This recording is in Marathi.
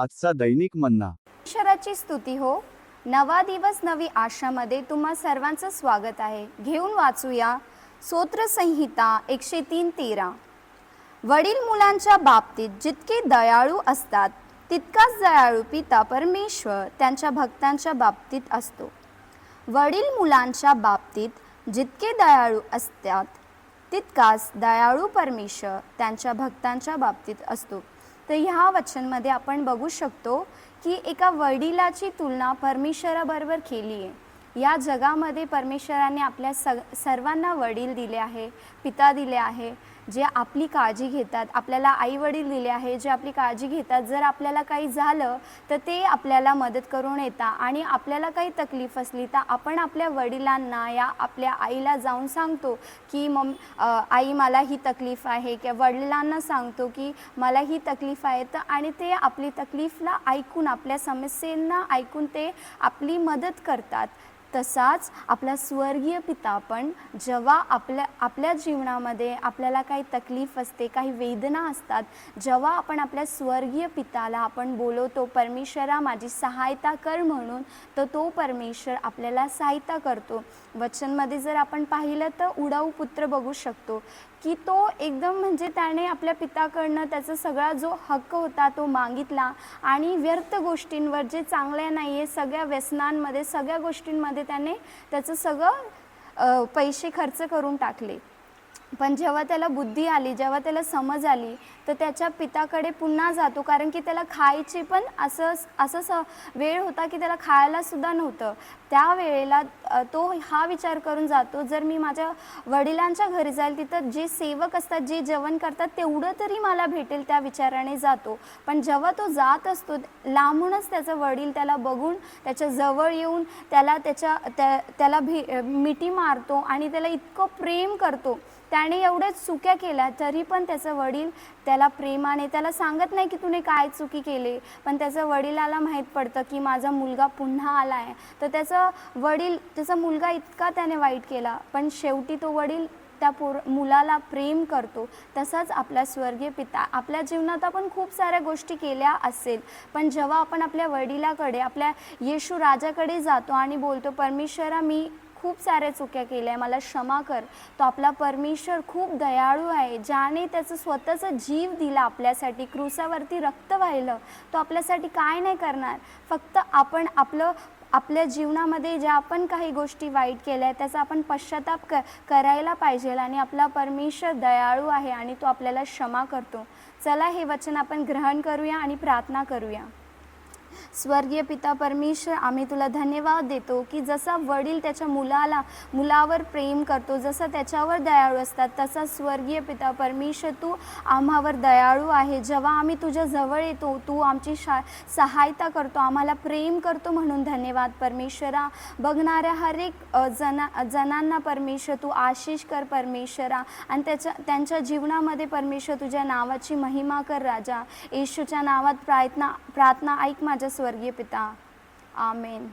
आजचा दैनिक मन्ना. ईश्वराची स्तुती हो. नवा दिवस नवी आशामध्ये तुम्हा सर्वांचं स्वागत आहे. घेऊन वाचूया स्तोत्र संहिता 103:13. वडील मुलांच्या बाबतीत जितके दयाळू असतात तितकाच दयाळू पिता परमेश्वर त्यांच्या भक्तांच्या बाबतीत असतो. वडील मुलांच्या बाबतीत जितके दयाळू असतात तितकाच दयाळू परमेश्वर त्यांच्या भक्तांच्या बाबतीत असतो. तर ह्या वचनमध्ये आपण बघू शकतो की एका वडिलाची तुलना परमेश्वराबरोबर केली आहे. या जगामध्ये परमेश्वराने आपल्या सर्वांना वडील दिले आहे, पिता दिले आहे, जे आपली काळजी घेतात. आपल्याला आई वडील दिले आहे, जे आपली काळजी घेतात. जर आपल्याला काही झालं तर ते आपल्याला मदत करून येतात आणि आपल्याला काही तकलीफ असली तर आपण आपल्या वडिलांना या आपल्या आईला जाऊन सांगतो की आई मला ही तकलीफ आहे, किंवा वडिलांना सांगतो की मला ही तकलीफ आहे. तर आणि ते आपली तकलीफला ऐकून, आपल्या समस्येंना ऐकून ते आपली मदत करतात. तसाच आपला स्वर्गीय पिता पण जेव्हा आपल्या जीवनामध्ये आपल्याला काही तकलीफ असते, काही वेदना असतात, जेव्हा आपण आपल्या स्वर्गीय पिताला आपण बोलवतो परमेश्वरा माझी सहायता कर म्हणून, तर तो परमेश्वर आपल्याला सहायता करतो. वचनमध्ये जर आपण पाहिलं तर उडाऊ पुत्र बघू शकतो की तो एकदम म्हणजे त्याने आपल्या पिताकडनं त्याचा सगळा जो हक्क होता तो मागितला आणि व्यर्थ गोष्टींवर, जे चांगल्या नाही आहे, सगळ्या व्यसनांमध्ये, सगळ्या गोष्टींमध्ये त्याने त्याचं सगळं पैसे खर्च करून टाकले. पण जेव्हा त्याला बुद्धी आली, जेव्हा त्याला समज आली, तर त्याच्या पिताकडे पुन्हा जातो, कारण की त्याला खायची पण असं वेळ होता की त्याला खायलासुद्धा नव्हतं. त्यावेळेला तो हा विचार करून जातो, जर मी माझ्या वडिलांच्या घरी जाईल तिथं जे सेवक असतात, जे जेवण करतात, तेवढं तरी मला भेटेल, त्या विचाराने जातो. पण जेव्हा तो जात असतो लांबूनच त्याचा वडील त्याला बघून त्याच्या जवळ येऊन त्याला मिठी मारतो आणि त्याला इतकं प्रेम करतो. त्याने एवढ्याच चुक्या केल्या तरी पण त्याचा वडील त्याला प्रेमाने, त्याला सांगत नाही की तुने काय चुकी केली, पण त्याचा वडिलाला माहीत पडतं की माझा मुलगा पुन्हा आला आहे. तर त्याचा मुलगा इतका त्याने वाईट केला, पण शेवटी तो वडील त्या मुलाला प्रेम करतो. तसाच आपला स्वर्गीय पिता, आपल्या जीवनात आपण खूप साऱ्या गोष्टी केल्या असेल, पण जेव्हा आपण आपल्या वडिलाकडे, आपल्या येशू राजाकडे जातो आणि बोलतो परमेश्वरा मी खूप साऱ्या चुक्या केल्या, मला क्षमा कर, तो आपला परमेश्वर खूप दयाळू आहे, ज्याने त्याचं स्वतःचा जीव दिला आपल्यासाठी, क्रूसावरती रक्त वाहिलं. तो आपल्यासाठी काय नाही करणार, फक्त आपण आपल्या जीवनामध्ये ज्या आपण काही गोष्टी वाईट केल्या त्याचा आपण पश्चाताप करायला पाहिजे. आणि आपला परमेश्वर दयाळू आहे आणि तो आपल्याला क्षमा करतो. चला हे वचन आपण ग्रहण करूया आणि प्रार्थना करूया. स्वर्गीय पिता परमेश्वर, आम्ही तुला धन्यवाद देतो की जसा वडील त्याच्या मुलावर प्रेम करतो, जसं त्याच्यावर दयाळू असतात, तसा स्वर्गीय पिता परमेश्वर तू आम्हावर दयाळू आहे. जेव्हा आम्ही तुझ्या जवळ येतो तू आमची सहायता करतो, आम्हाला प्रेम करतो, म्हणून धन्यवाद परमेश्वरा. बघणाऱ्या हर एक जणांना परमेश्वर तू आशीष कर परमेश्वरा, आणि त्यांच्या जीवनामध्ये परमेश्वर तुझ्या नावाची महिमा कर राजा. येशूच्या नावात प्रार्थना ऐक माझ्या स्वर्गीय पिता. आमेन.